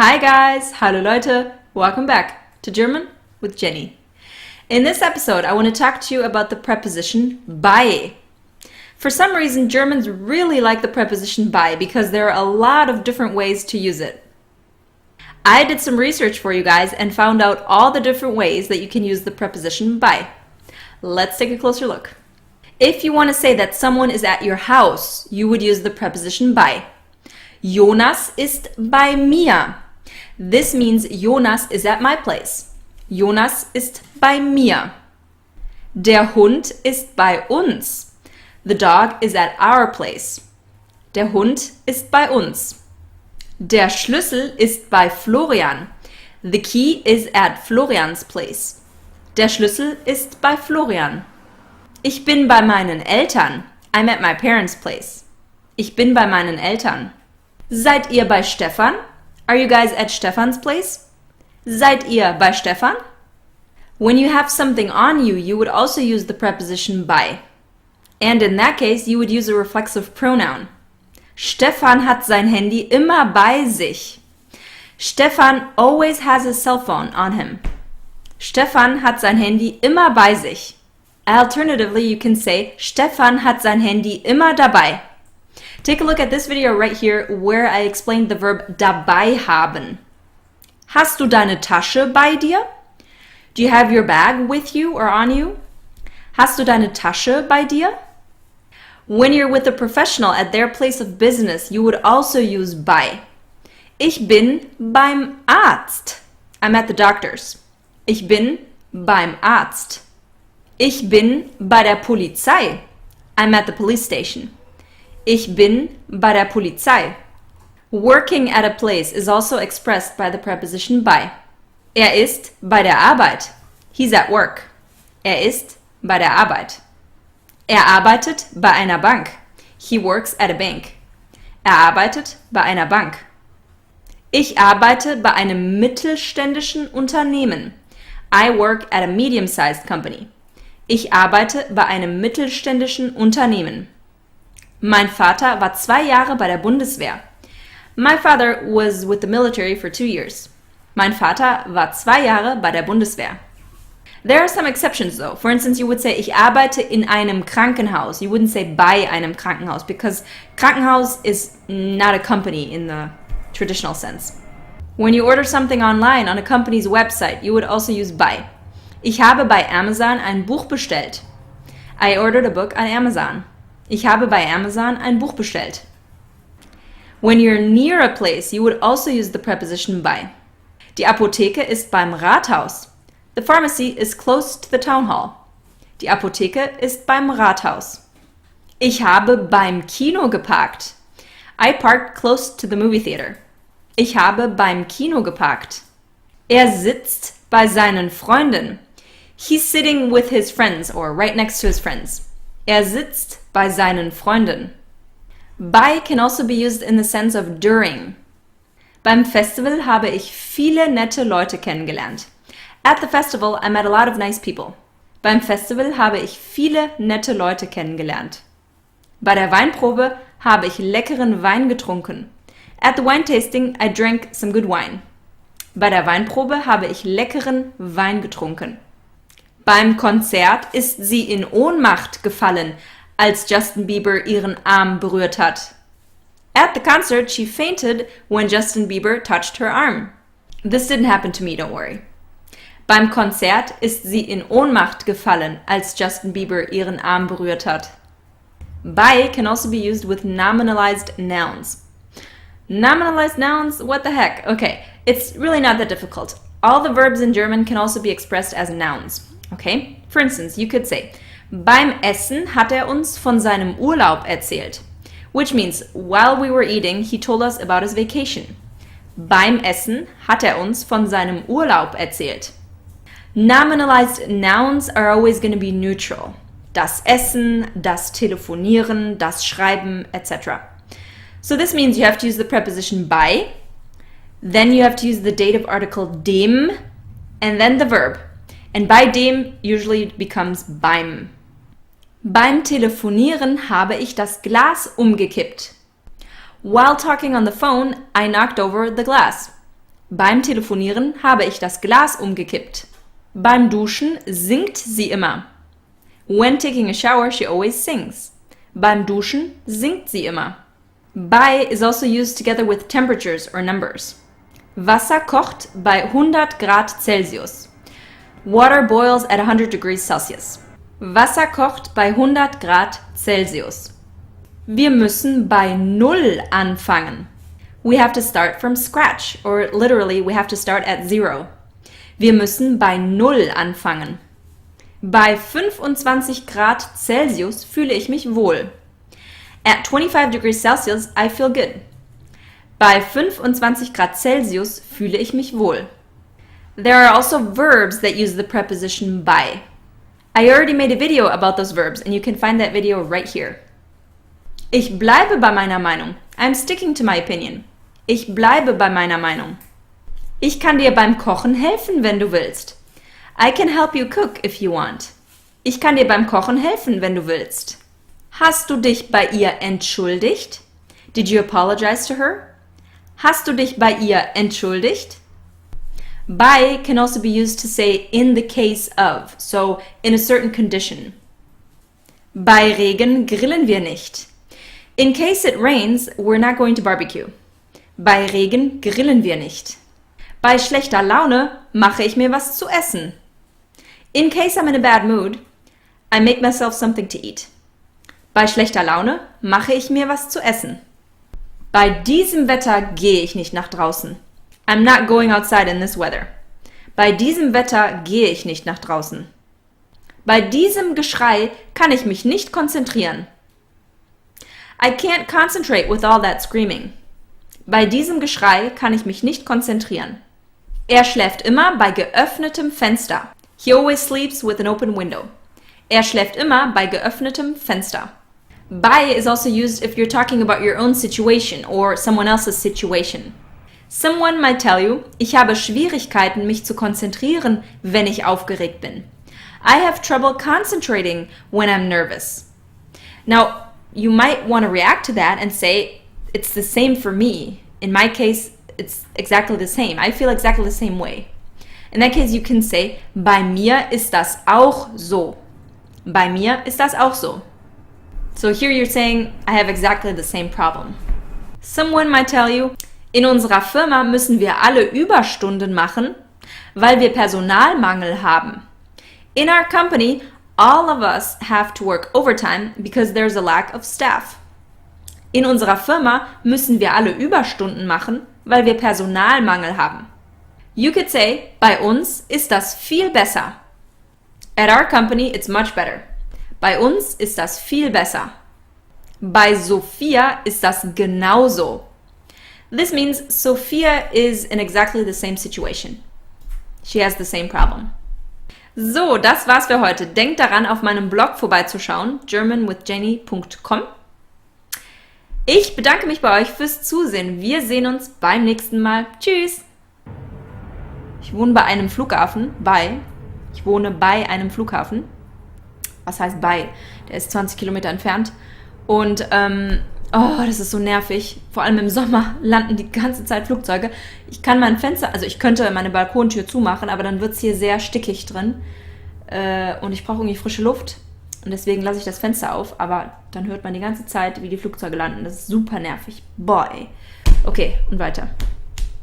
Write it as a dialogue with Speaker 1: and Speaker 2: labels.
Speaker 1: Hi guys, hallo Leute, welcome back to German with Jenny. In this episode, I want to talk to you about the preposition bei. For some reason, Germans really like the preposition bei because there are a lot of different ways to use it. I did some research for you guys and found out all the different ways that you can use the preposition bei. Let's take a closer look. If you want to say that someone is at your house, you would use the preposition bei. Jonas ist bei mir. This means Jonas is at my place. Jonas ist bei mir. Der Hund ist bei uns. The dog is at our place. Der Hund ist bei uns. Der Schlüssel ist bei Florian. The key is at Florians place. Der Schlüssel ist bei Florian. Ich bin bei meinen Eltern. I'm at my parents' place. Ich bin bei meinen Eltern. Seid ihr bei Stefan? Are you guys at Stefan's place? Seid ihr bei Stefan? When you have something on you, you would also use the preposition bei. And in that case, you would use a reflexive pronoun. Stefan hat sein Handy immer bei sich. Stefan always has his cell phone on him. Stefan hat sein Handy immer bei sich. Alternatively, you can say, Stefan hat sein Handy immer dabei. Take a look at this video right here where I explained the verb dabei haben. Hast du deine Tasche bei dir? Do you have your bag with you or on you? Hast du deine Tasche bei dir? When you're with a professional at their place of business, you would also use bei. Ich bin beim Arzt. I'm at the doctor's. Ich bin beim Arzt. Ich bin bei der Polizei. I'm at the police station. Ich bin bei der Polizei. Working at a place is also expressed by the preposition bei. Er ist bei der Arbeit. He's at work. Er ist bei der Arbeit. Er arbeitet bei einer Bank. He works at a bank. Er arbeitet bei einer Bank. Ich arbeite bei einem mittelständischen Unternehmen. I work at a medium-sized company. Ich arbeite bei einem mittelständischen Unternehmen. Mein Vater war 2 Jahre bei der Bundeswehr. My father was with the military for 2 years. Mein Vater war 2 Jahre bei der Bundeswehr. There are some exceptions though. For instance, you would say, ich arbeite in einem Krankenhaus. You wouldn't say bei einem Krankenhaus because Krankenhaus is not a company in the traditional sense. When you order something online on a company's website, you would also use bei. Ich habe bei Amazon ein Buch bestellt. I ordered a book on Amazon. Ich habe bei Amazon ein Buch bestellt. When you're near a place, you would also use the preposition bei. Die Apotheke ist beim Rathaus. The pharmacy is close to the town hall. Die Apotheke ist beim Rathaus. Ich habe beim Kino geparkt. I parked close to the movie theater. Ich habe beim Kino geparkt. Er sitzt bei seinen Freunden. He's sitting with his friends or right next to his friends. Er sitzt bei seinen Freunden. Bei can also be used in the sense of during. Beim Festival habe ich viele nette Leute kennengelernt. At the festival, I met a lot of nice people. Beim Festival habe ich viele nette Leute kennengelernt. Bei der Weinprobe habe ich leckeren Wein getrunken. At the wine tasting, I drank some good wine. Bei der Weinprobe habe ich leckeren Wein getrunken. Beim Konzert ist sie in Ohnmacht gefallen, als Justin Bieber ihren Arm berührt hat. At the concert, she fainted when Justin Bieber touched her arm. This didn't happen to me, don't worry. Beim Konzert ist sie in Ohnmacht gefallen, als Justin Bieber ihren Arm berührt hat. Bei can also be used with nominalized nouns. Nominalized nouns? What the heck? Okay, it's really not that difficult. All the verbs in German can also be expressed as nouns. Okay? For instance, you could say, beim Essen hat er uns von seinem Urlaub erzählt. Which means, while we were eating, he told us about his vacation. Beim Essen hat er uns von seinem Urlaub erzählt. Nominalized nouns are always going to be neutral. Das Essen, das Telefonieren, das Schreiben, etc. So this means you have to use the preposition bei, then you have to use the dative article dem, and then the verb. And bei dem usually becomes beim. Beim Telefonieren habe ich das Glas umgekippt. While talking on the phone, I knocked over the glass. Beim Telefonieren habe ich das Glas umgekippt. Beim Duschen singt sie immer. When taking a shower, she always sings. Beim Duschen singt sie immer. Bei is also used together with temperatures or numbers. Wasser kocht bei 100 Grad Celsius. Water boils at 100 degrees Celsius. Wasser kocht bei 100 Grad Celsius. Wir müssen bei Null anfangen. We have to start from scratch, or literally we have to start at zero. Wir müssen bei Null anfangen. Bei 25 Grad Celsius fühle ich mich wohl. At 25 degrees Celsius, I feel good. Bei 25 Grad Celsius fühle ich mich wohl. There are also verbs that use the preposition by. I already made a video about those verbs and you can find that video right here. Ich bleibe bei meiner Meinung. I'm sticking to my opinion. Ich bleibe bei meiner Meinung. Ich kann dir beim Kochen helfen, wenn du willst. I can help you cook if you want. Ich kann dir beim Kochen helfen, wenn du willst. Hast du dich bei ihr entschuldigt? Did you apologize to her? Hast du dich bei ihr entschuldigt? By can also be used to say in the case of, so in a certain condition. Bei Regen grillen wir nicht. In case it rains, we're not going to barbecue. Bei Regen grillen wir nicht. Bei schlechter Laune mache ich mir was zu essen. In case I'm in a bad mood, I make myself something to eat. Bei schlechter Laune mache ich mir was zu essen. Bei diesem Wetter gehe ich nicht nach draußen. I'm not going outside in this weather. Bei diesem Wetter gehe ich nicht nach draußen. Bei diesem Geschrei kann ich mich nicht konzentrieren. I can't concentrate with all that screaming. Bei diesem Geschrei kann ich mich nicht konzentrieren. Er schläft immer bei geöffnetem Fenster. He always sleeps with an open window. Er schläft immer bei geöffnetem Fenster. By is also used if you're talking about your own situation or someone else's situation. Someone might tell you, ich habe Schwierigkeiten, mich zu konzentrieren, wenn ich aufgeregt bin. I have trouble concentrating when I'm nervous. Now, you might want to react to that and say, it's the same for me. In my case, it's exactly the same. I feel exactly the same way. In that case, you can say, bei mir ist das auch so. Bei mir ist das auch so. So here you're saying, I have exactly the same problem. Someone might tell you, in unserer Firma müssen wir alle Überstunden machen, weil wir Personalmangel haben. In our company, all of us have to work overtime because there's a lack of staff. In unserer Firma müssen wir alle Überstunden machen, weil wir Personalmangel haben. You could say, bei uns ist das viel besser. At our company, it's much better. Bei uns ist das viel besser. Bei Sophia ist das genauso. This means Sophia is in exactly the same situation. She has the same problem. So, das war's für heute. Denkt daran, auf meinem Blog vorbeizuschauen, germanwithjenny.com. Ich bedanke mich bei euch fürs Zusehen. Wir sehen uns beim nächsten Mal. Tschüss! Ich wohne bei einem Flughafen. Ich wohne bei einem Flughafen. Was heißt bei? Der ist 20 Kilometer entfernt. Und, das ist so nervig. Vor allem im Sommer landen die ganze Zeit Flugzeuge. Ich kann mein Fenster, also ich könnte meine Balkontür zumachen, aber dann wird es hier sehr stickig drin. Und ich brauche irgendwie frische Luft. Und deswegen lasse ich das Fenster auf. Aber dann hört man die ganze Zeit, wie die Flugzeuge landen. Das ist super nervig. Boah, ey. Okay, und weiter.